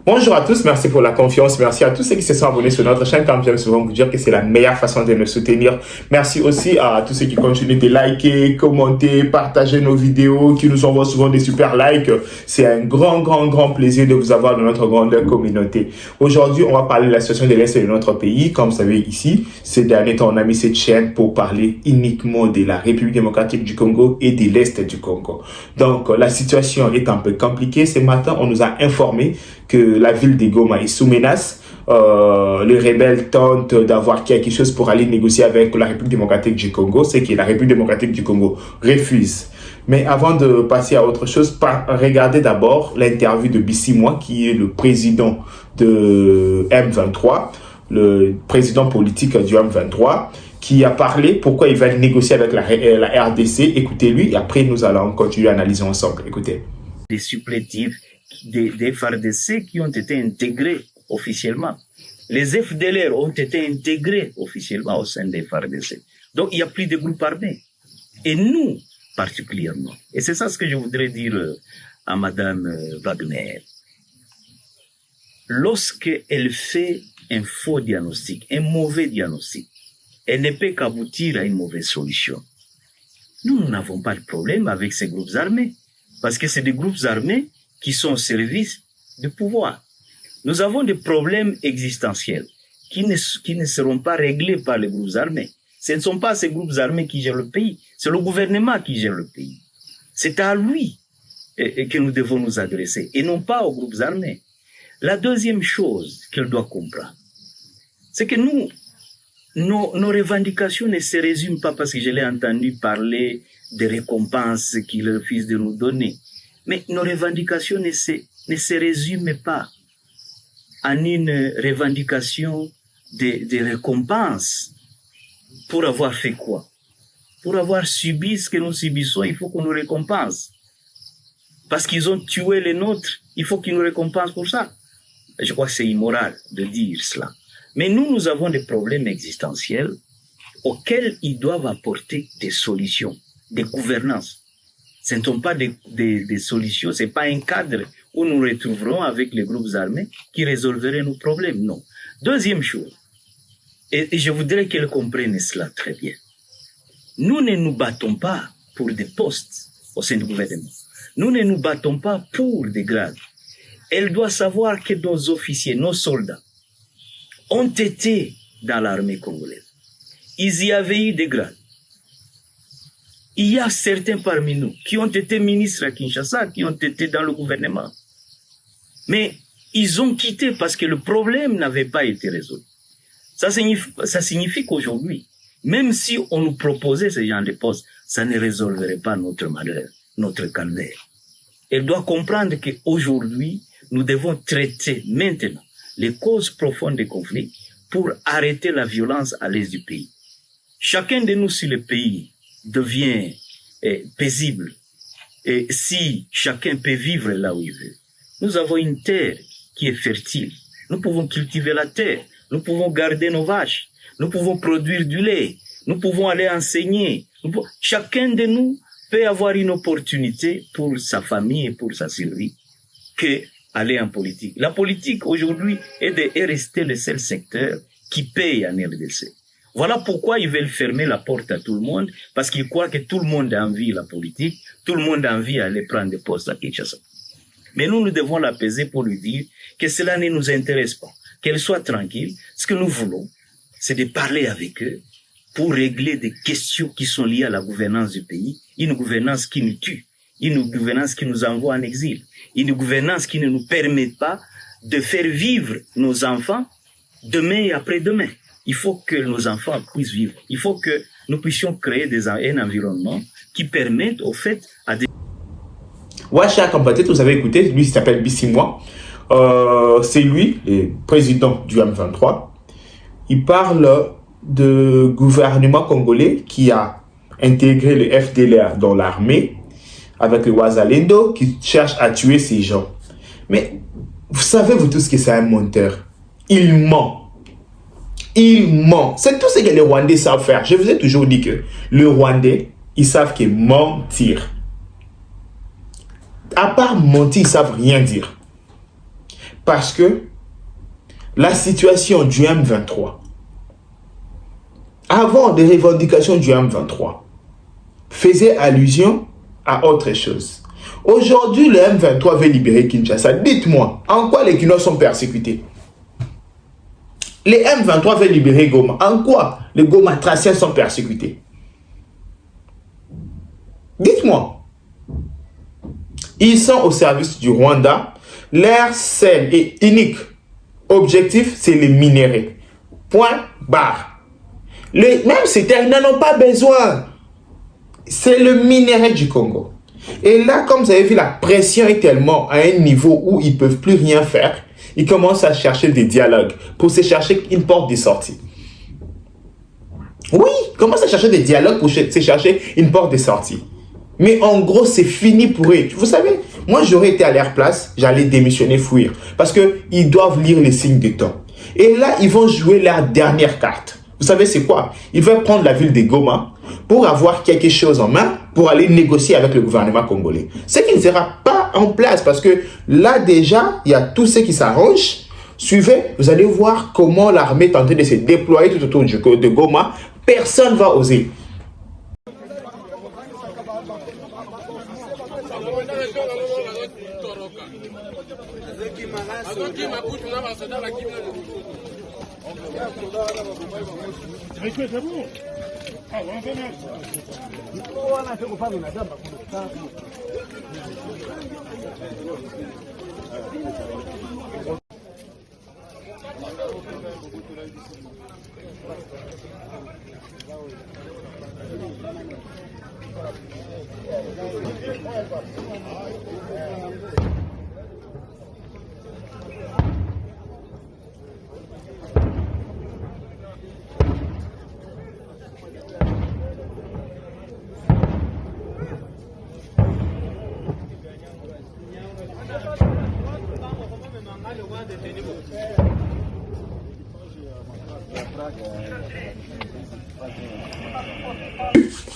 Bonjour à tous, merci pour la confiance, merci à tous ceux qui se sont abonnés sur notre chaîne, comme j'aime souvent vous dire que c'est la meilleure façon de nous soutenir. Merci aussi à tous ceux qui continuent de liker, commenter, partager nos vidéos, qui nous envoient souvent des super likes. C'est un grand plaisir de vous avoir dans notre grande communauté. Aujourd'hui, on va parler de la situation de l'Est de notre pays. Comme vous savez ici, ces derniers temps, on a mis cette chaîne pour parler uniquement de la République démocratique du Congo et de l'Est du Congo. Donc, la situation est un peu compliquée. Ce matin, on nous a informé que la ville de Goma est sous menace. Les rebelles tentent d'avoir quelque chose pour aller négocier avec la République démocratique du Congo. C'est que la République démocratique du Congo refuse. Mais avant de passer à autre chose, regardez d'abord l'interview de Bisimwa, qui est le président de M23, le président politique du M23, qui a parlé pourquoi il va négocier avec la RDC. Écoutez-lui et après nous allons continuer à analyser ensemble. Écoutez. Des supplétifs des FARDC qui ont été intégrés officiellement. Les FDLR ont été intégrés officiellement au sein des FARDC. Donc, il n'y a plus de groupes armés. Et nous, particulièrement. Et c'est ça ce que je voudrais dire à Madame Wagner. Lorsqu'elle fait un faux diagnostic, un mauvais diagnostic, elle ne peut qu'aboutir à une mauvaise solution. Nous n'avons pas de problème avec ces groupes armés. Parce que c'est des groupes armés qui sont au service du pouvoir. Nous avons des problèmes existentiels qui ne seront pas réglés par les groupes armés. Ce ne sont pas ces groupes armés qui gèrent le pays, c'est le gouvernement qui gère le pays. C'est à lui que nous devons nous adresser et non pas aux groupes armés. La deuxième chose qu'elle doit comprendre, c'est que nos revendications ne se résument pas parce que je l'ai entendu parler des récompenses qu'il refuse de nous donner. Mais nos revendications ne se résument pas en une revendication de récompenses. Pour avoir fait quoi? Pour avoir subi ce que nous subissons, il faut qu'on nous récompense. Parce qu'ils ont tué les nôtres, il faut qu'ils nous récompensent pour ça. Je crois que c'est immoral de dire cela. Mais nous avons des problèmes existentiels auxquels ils doivent apporter des solutions, des gouvernances. Ce ne sont pas des solutions, ce n'est pas un cadre où nous retrouverons avec les groupes armés qui résolveraient nos problèmes, non. Deuxième chose, et je voudrais qu'elle comprenne cela très bien. Nous ne nous battons pas pour des postes au sein du gouvernement. Nous ne nous battons pas pour des grades. Elle doit savoir que nos officiers, nos soldats, ont été dans l'armée congolaise. Ils y avaient eu des grades. Il y a certains parmi nous qui ont été ministres à Kinshasa, qui ont été dans le gouvernement. Mais ils ont quitté parce que le problème n'avait pas été résolu. Ça signifie qu'aujourd'hui, même si on nous proposait ce genre de postes, ça ne résolverait pas notre malheur, notre calvaire. Elle doit comprendre qu'aujourd'hui, nous devons traiter maintenant les causes profondes des conflits pour arrêter la violence à l'est du pays. Chacun de nous, si le pays devient paisible, et si chacun peut vivre là où il veut, nous avons une terre qui est fertile. Nous pouvons cultiver la terre, nous pouvons garder nos vaches, nous pouvons produire du lait, nous pouvons aller enseigner. Chacun de nous peut avoir une opportunité pour sa famille et pour sa survie que aller en politique. La politique aujourd'hui est resté le seul secteur qui paye en RDC. Voilà pourquoi ils veulent fermer la porte à tout le monde, parce qu'ils croient que tout le monde a envie de la politique, tout le monde a envie d'aller prendre des postes à Kinshasa. Mais nous devons l'apaiser pour lui dire que cela ne nous intéresse pas, qu'elle soit tranquille. Ce que nous voulons, c'est de parler avec eux pour régler des questions qui sont liées à la gouvernance du pays, une gouvernance qui nous tue, une gouvernance qui nous envoie en exil, une gouvernance qui ne nous permet pas de faire vivre nos enfants demain et après-demain. Il faut que nos enfants puissent vivre. Il faut que nous puissions créer un environnement qui permette au fait à des... Ouais, cher compatriotes, vous avez écouté, lui il s'appelle Bisimwa. C'est lui, le président du M23. Il parle de gouvernement congolais qui a intégré le FDLR dans l'armée avec le Wazalendo qui cherche à tuer ces gens. Mais vous savez vous tous que c'est un menteur. Il ment. Il ment. C'est tout ce que les Rwandais savent faire. Je vous ai toujours dit que les Rwandais, ils savent que mentir. À part mentir, ils savent rien dire. Parce que la situation du M23, avant des revendications du M23, faisait allusion à autre chose. Aujourd'hui, le M23 veut libérer Kinshasa. Dites-moi, en quoi les Guinéens sont persécutés? Les M23 veulent libérer Goma. En quoi les Goma-Traciens sont persécutés? Dites-moi. Ils sont au service du Rwanda. Leur seul et unique objectif, c'est les minéraux. Point barre. Même ces terres n'en ont pas besoin. C'est le minerai du Congo. Et là, comme vous avez vu, la pression est tellement à un niveau où ils ne peuvent plus rien faire. Ils commencent à chercher des dialogues pour se chercher une porte de sortie. Oui, ils commencent à chercher des dialogues pour se chercher une porte de sortie. Mais en gros, c'est fini pour eux. Vous savez, moi, j'aurais été à leur place, j'allais démissionner, fuir. Parce qu'ils doivent lire les signes des temps. Et là, ils vont jouer leur dernière carte. Vous savez, c'est quoi? Ils veulent prendre la ville de Goma pour avoir quelque chose en main pour aller négocier avec le gouvernement congolais. Ce qui ne sera pas en place parce que là, déjà, il y a tout ce qui s'arrange. Suivez, vous allez voir comment l'armée est en train de se déployer tout autour de Goma. Personne ne va oser.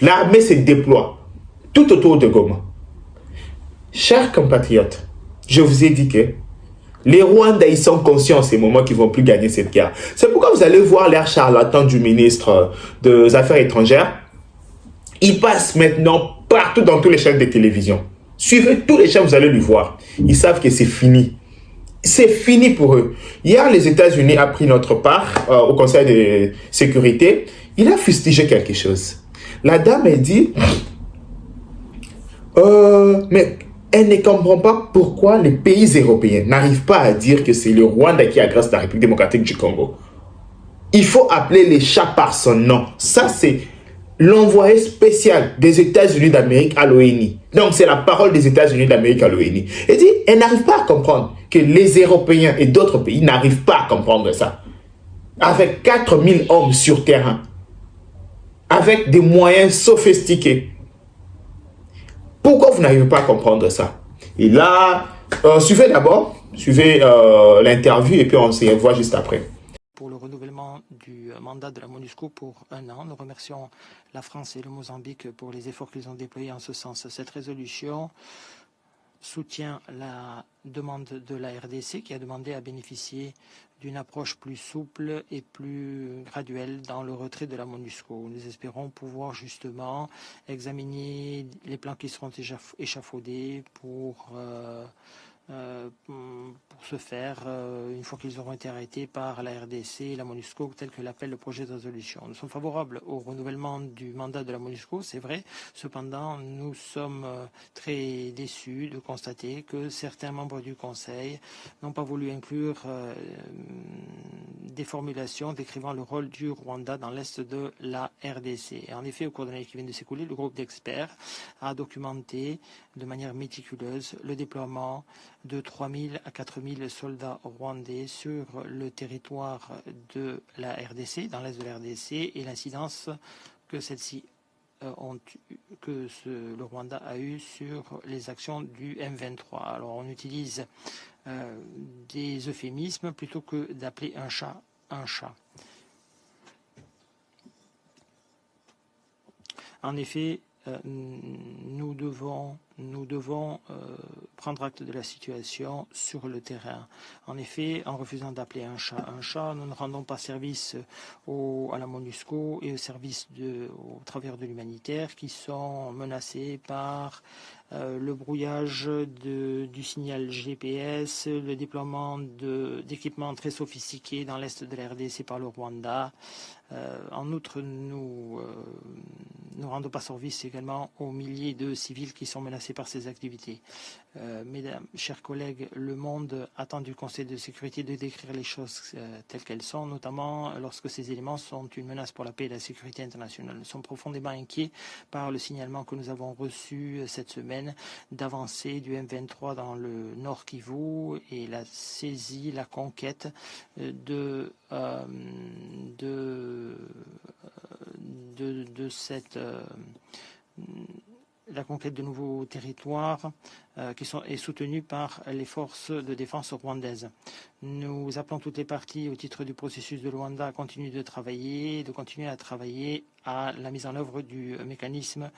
L'armée se déploie tout autour de Goma. Chers compatriotes, je vous ai dit que les Rwandais, ils sont conscients en ces moments qu'ils ne vont plus gagner cette guerre. C'est pourquoi vous allez voir l'air charlatan du ministre des Affaires étrangères. Il passe maintenant partout dans tous les chaînes de télévision. Suivez tous les chaînes, vous allez le voir. Ils savent que c'est fini. C'est fini pour eux. Hier, les États-Unis ont pris notre part au Conseil de sécurité. Il a fustigé quelque chose. La dame, elle dit, mais elle ne comprend pas pourquoi les pays européens n'arrivent pas à dire que c'est le Rwanda qui agresse la République démocratique du Congo. Il faut appeler les chats par son nom. Ça, c'est l'envoyé spécial des États-Unis d'Amérique à l'ONU. Donc, c'est la parole des États-Unis d'Amérique à l'ONU. Elle dit, elle n'arrive pas à comprendre que les Européens et d'autres pays n'arrivent pas à comprendre ça. Avec 4000 hommes sur terrain, avec des moyens sophistiqués. Pourquoi vous n'arrivez pas à comprendre ça? Et là, suivez d'abord, suivez l'interview et puis on se revoit juste après. Pour le renouvellement du mandat de la MONUSCO pour 1 an. Nous remercions la France et le Mozambique pour les efforts qu'ils ont déployés en ce sens. Cette résolution soutient la demande de la RDC qui a demandé à bénéficier d'une approche plus souple et plus graduelle dans le retrait de la MONUSCO. Nous espérons pouvoir justement examiner les plans qui seront échafaudés pour ce faire, une fois qu'ils auront été arrêtés par la RDC et la MONUSCO, tel que l'appelle le projet de résolution. Nous sommes favorables au renouvellement du mandat de la MONUSCO, c'est vrai. Cependant, nous sommes très déçus de constater que certains membres du Conseil n'ont pas voulu inclure des formulations décrivant le rôle du Rwanda dans l'est de la RDC. Et en effet, au cours de l'année qui vient de s'écouler, le groupe d'experts a documenté de manière méticuleuse le déploiement de 3 000 à 4 000 soldats rwandais sur le territoire de la RDC, dans l'est de la RDC, et l'incidence que celle-ci le Rwanda a eu sur les actions du M23. Alors on utilise des euphémismes plutôt que d'appeler un chat un chat. En effet, nous devons prendre acte de la situation sur le terrain. En effet, en refusant d'appeler un chat, nous ne rendons pas service à la MONUSCO et au service aux travailleurs de l'humanitaire qui sont menacés par le brouillage du signal GPS, le déploiement d'équipements très sophistiqués dans l'est de la RDC par le Rwanda. En outre, nous ne rendons pas service également aux milliers de civils qui sont menacés par ces activités. Mesdames, chers collègues, le monde attend du Conseil de sécurité de décrire les choses telles qu'elles sont, notamment lorsque ces éléments sont une menace pour la paix et la sécurité internationale. Nous sommes profondément inquiets par le signalement que nous avons reçu cette semaine d'avancée du M23 dans le Nord Kivu et la saisie, la conquête la conquête de nouveaux territoires qui est soutenue par les forces de défense rwandaises. Nous appelons toutes les parties au titre du processus de Luanda à continuer à travailler à la mise en œuvre du mécanisme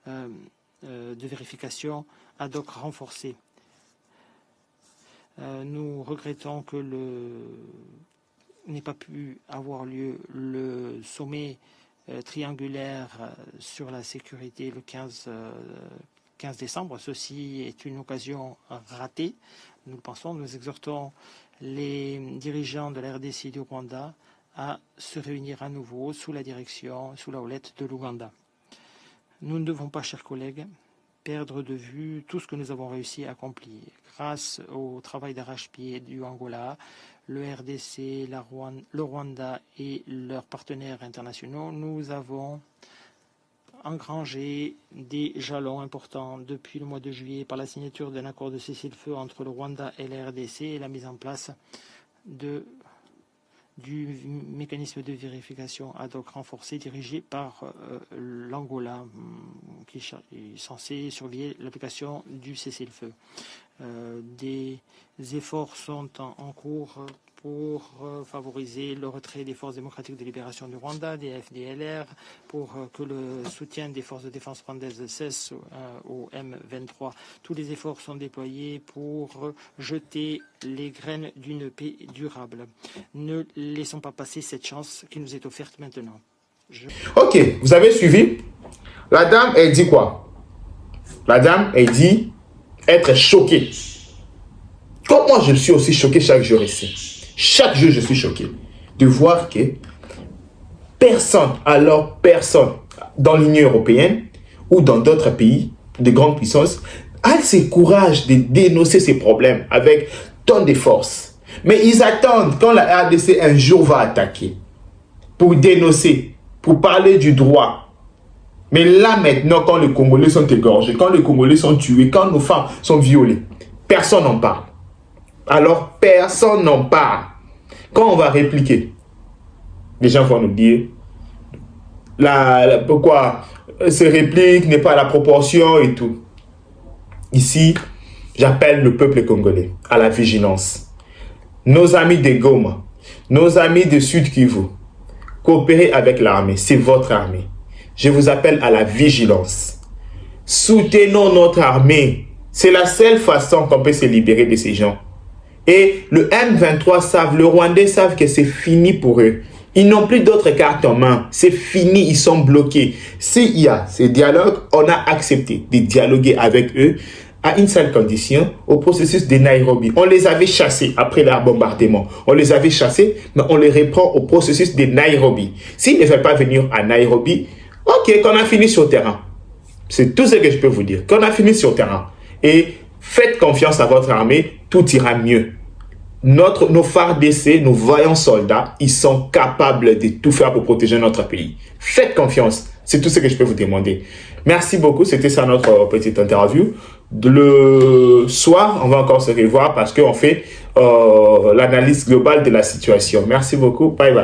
de vérification ad hoc renforcé. Nous regrettons que n'ait pas pu avoir lieu le sommet triangulaire sur la sécurité le 15 décembre. Ceci est une occasion ratée, nous le pensons. Nous exhortons les dirigeants de la RDC et du Rwanda à se réunir à nouveau sous la houlette de l'Ouganda. Nous ne devons pas, chers collègues, perdre de vue tout ce que nous avons réussi à accomplir. Grâce au travail d'arrache-pied du Angola, le RDC, le Rwanda et leurs partenaires internationaux, nous avons engrangé des jalons importants depuis le mois de juillet par la signature d'un accord de cessez-le-feu entre le Rwanda et la RDC et la mise en place du mécanisme de vérification ad hoc renforcé dirigé par l'Angola, qui est censé surveiller l'application du cessez-le-feu. Des efforts sont en cours pour favoriser le retrait des forces démocratiques de libération du Rwanda, des FDLR, pour que le soutien des forces de défense rwandaises cesse au M23. Tous les efforts sont déployés pour jeter les graines d'une paix durable. Ne laissons pas passer cette chance qui nous est offerte maintenant. Ok, vous avez suivi? La dame, elle dit quoi? La dame, elle dit être choquée. Comme moi, je suis aussi choqué chaque jour ici. Chaque jour, je suis choqué de voir que personne dans l'Union européenne ou dans d'autres pays de grandes puissances a ce courage de dénoncer ces problèmes avec tant de force. Mais ils attendent quand la RDC un jour va attaquer pour dénoncer, pour parler du droit. Mais là maintenant, quand les Congolais sont égorgés, quand les Congolais sont tués, quand nos femmes sont violées, personne n'en parle. Alors, personne n'en parle. Quand on va répliquer, les gens vont nous dire pourquoi ces répliques n'est pas à la proportion et tout. Ici, j'appelle le peuple congolais à la vigilance. Nos amis de Goma, nos amis de Sud Kivu, coopérez avec l'armée, c'est votre armée. Je vous appelle à la vigilance. Soutenons notre armée. C'est la seule façon qu'on peut se libérer de ces gens. Et le M23 le Rwandais savent que c'est fini pour eux. Ils n'ont plus d'autres cartes en main. C'est fini, ils sont bloqués. S'il y a ces dialogues, on a accepté de dialoguer avec eux à une seule condition, au processus de Nairobi. On les avait chassés après leur bombardement. On les avait chassés, mais on les reprend au processus de Nairobi. S'ils ne veulent pas venir à Nairobi, ok, qu'on a fini sur le terrain. C'est tout ce que je peux vous dire. Qu'on a fini sur le terrain. Et faites confiance à votre armée, tout ira mieux. Nos FARDC, nos vaillants soldats, ils sont capables de tout faire pour protéger notre pays. Faites confiance. C'est tout ce que je peux vous demander. Merci beaucoup. C'était ça notre petite interview. Le soir, on va encore se revoir parce qu'on fait l'analyse globale de la situation. Merci beaucoup. Bye bye.